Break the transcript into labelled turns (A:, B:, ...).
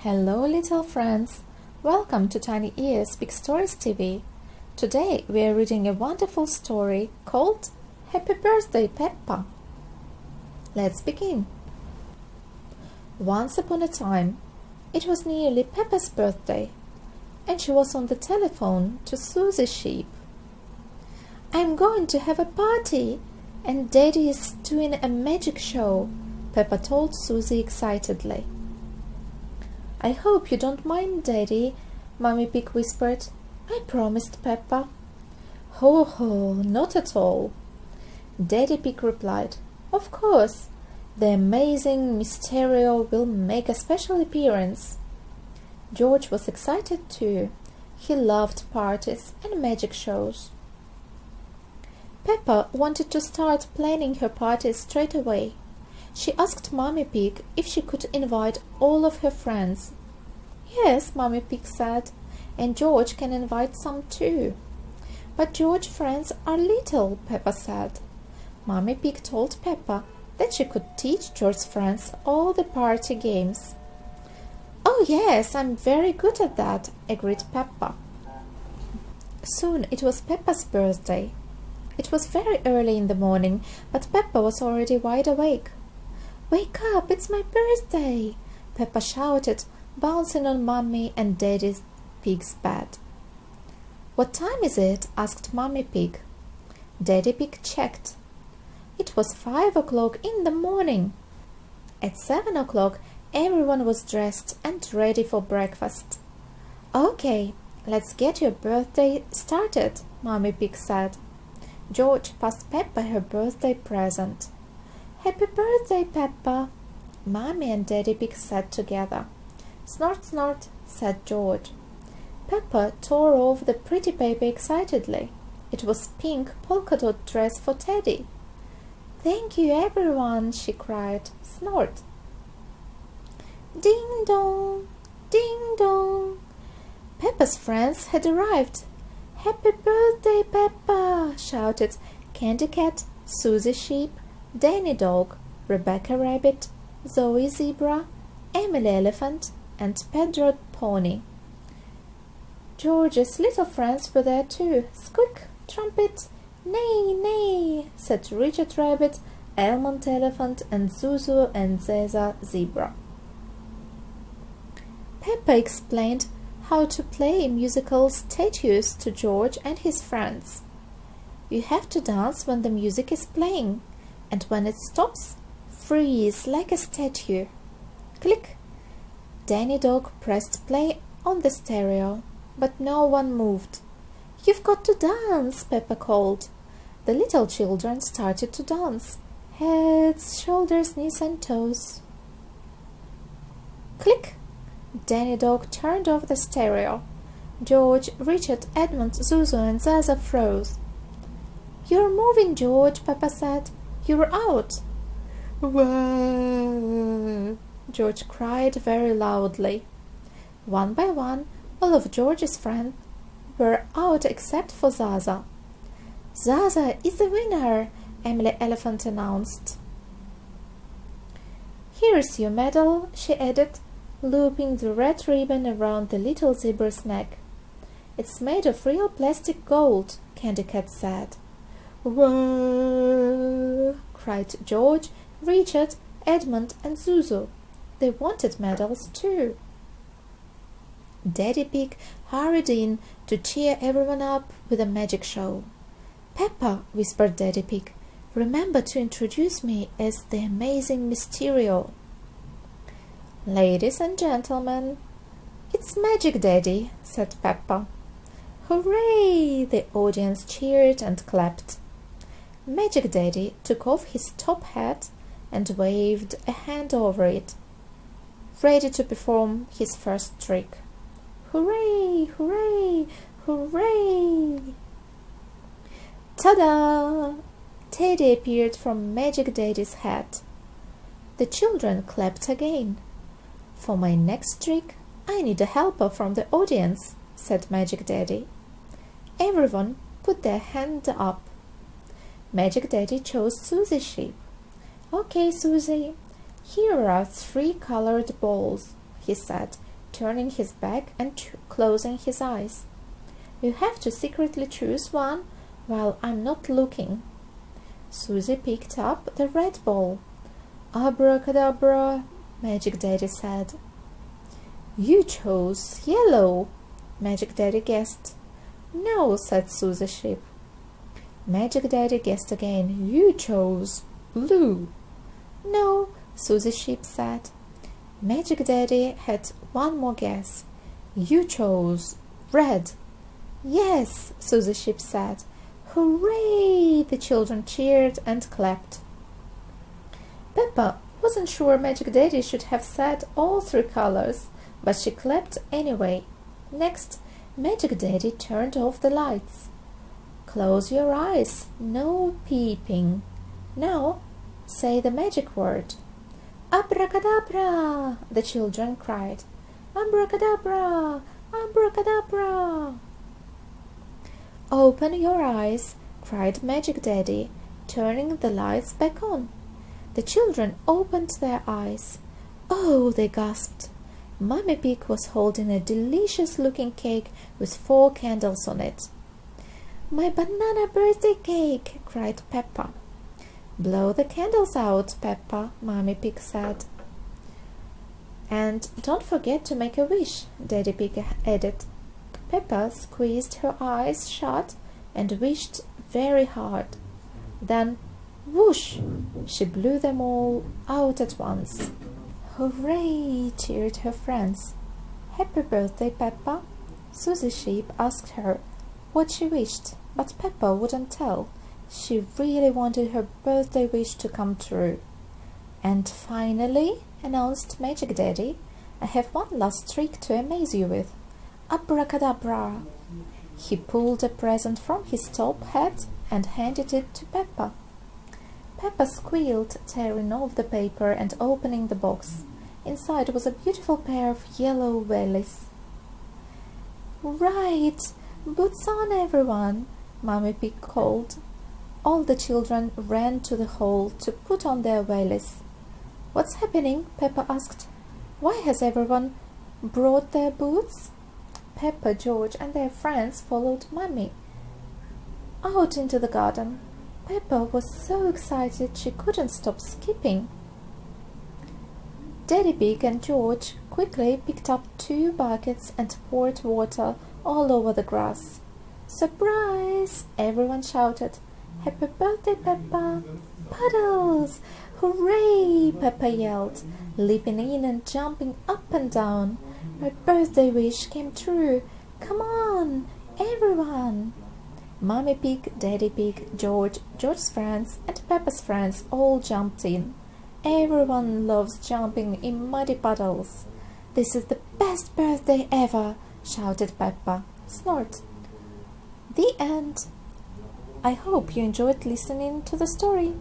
A: Hello little friends, welcome to Tiny Ears Big Stories TV. Today we are reading a wonderful story called Happy Birthday Peppa. Let's begin. Once upon a time, it was nearly Peppa's birthday, and she was on the telephone to Susie Sheep. "I'm going to have a party, and Daddy is doing a magic show," Peppa told Susie excitedly. "I hope you don't mind, Daddy," Mummy Pig whispered. "I promised Peppa." "Ho ho, not at all," Daddy Pig replied. "Of course, the amazing Mysterio will make a special appearance." George was excited too. He loved parties and magic shows. Peppa wanted to start planning her party straight away. She asked Mummy Pig if she could invite all of her friends. "Yes," Mummy Pig said, "and George can invite some too." "But George's friends are little," Peppa said. Mummy Pig told Peppa that she could teach George's friends all the party games. "Oh yes, I'm very good at that," agreed Peppa. Soon it was Peppa's birthday. It was very early in the morning, but Peppa was already wide awake. "Wake up, it's my birthday!" Peppa shouted, bouncing on Mummy and Daddy Pig's bed. "What time is it?" asked Mummy Pig. Daddy Pig checked. It was 5 o'clock in the morning. At 7 o'clock, everyone was dressed and ready for breakfast. "Okay, let's get your birthday started," Mummy Pig said. George passed Peppa her birthday present. "Happy birthday, Peppa," Mummy and Daddy Pig said together. "Snort, snort," said George. Peppa tore off the pretty paper excitedly. It was pink polka-dot dress for Teddy. "Thank you, everyone," she cried. Snort. Ding dong, ding dong. Peppa's friends had arrived. "Happy birthday, Peppa," shouted Candy Cat, Susie Sheep, Danny Dog, Rebecca Rabbit, Zoe Zebra, Emily Elephant, and Pedro Pony. George's little friends were there too. "Squeak, trumpet, neigh, neigh," said Richard Rabbit, Almond Elephant, and Zuzu and Zeza Zebra. Peppa explained how to play musical statues to George and his friends. "You have to dance when the music is playing, and when it stops, freeze like a statue." Click! Danny Dog pressed play on the stereo, but no one moved. "You've got to dance," Peppa called. The little children started to dance. Heads, shoulders, knees and toes. Click! Danny Dog turned off the stereo. George, Richard, Edmund, Zuzu and Zaza froze. "You're moving, George," Peppa said. "You're out." "Wah!" George cried very loudly. One by one, all of George's friends were out except for Zaza. "Zaza is the winner," Emily Elephant announced. "Here's your medal," she added, looping the red ribbon around the little zebra's neck. "It's made of real plastic gold," Candy Cat said. "Whoa!" cried George, Richard, Edmund and Zuzu. They wanted medals too. Daddy Pig hurried in to cheer everyone up with a magic show. "Peppa," whispered Daddy Pig, "remember to introduce me as the amazing Mysterio." "Ladies and gentlemen, it's Magic Daddy," said Peppa. "Hooray!" The audience cheered and clapped. Magic Daddy took off his top hat and waved a hand over it, ready to perform his first trick. "Hooray! Hooray! Hooray!" Ta-da! Teddy appeared from Magic Daddy's hat. The children clapped again. "For my next trick, I need a helper from the audience," said Magic Daddy. Everyone put their hand up. Magic Daddy chose Susie Sheep. "Okay, Susie, here are 3 colored balls," he said, turning his back and closing his eyes. You have to secretly choose one while I'm not looking. Susie picked up the red ball. Abracadabra, Magic Daddy said. You chose yellow, Magic Daddy guessed. No, said Susie Sheep. Magic Daddy guessed again. You chose blue. No, Susie Sheep said. Magic Daddy had one more guess. You chose red. Yes, Susie Sheep said. Hooray! The children cheered and clapped. Peppa wasn't sure Magic Daddy should have said all three colors, but she clapped anyway. Next, Magic Daddy turned off the lights. Close your eyes, no peeping. Now, say the magic word. Abracadabra! The children cried. Abracadabra! Abracadabra! Open your eyes, cried Magic Daddy, turning the lights back on. The children opened their eyes. Oh, they gasped. Mummy Pig was holding a delicious-looking cake with 4 candles on it. My banana birthday cake, cried Peppa. Blow the candles out, Peppa, Mummy Pig said. And don't forget to make a wish, Daddy Pig added. Peppa squeezed her eyes shut and wished very hard. Then, whoosh, she blew them all out at once. Hooray, cheered her friends. Happy birthday, Peppa. Susie Sheep asked her what she wished, but Peppa wouldn't tell. She really wanted her birthday wish to come true. And finally, announced Magic Daddy, I have one last trick to amaze you with. Abracadabra! He pulled a present from his top hat and handed it to Peppa. Peppa squealed, tearing off the paper and opening the box. Inside was a beautiful pair of yellow wellies. Right! Boots on, everyone! Mummy Pig called. All the children ran to the hall to put on their wellies. What's happening? Peppa asked. Why has everyone brought their boots? Peppa, George, and their friends followed Mummy out into the garden. Peppa was so excited she couldn't stop skipping. Daddy Pig and George quickly picked up 2 buckets and poured water all over the grass. Surprise! Everyone shouted. Happy birthday, Peppa! Puddles! Hooray! Peppa yelled, leaping in and jumping up and down. My birthday wish came true. Come on, everyone! Mummy Pig, Daddy Pig, George's friends, and Peppa's friends all jumped in. Everyone loves jumping in muddy puddles. This is the best birthday ever, shouted Peppa. Snort. The end. I hope you enjoyed listening to the story.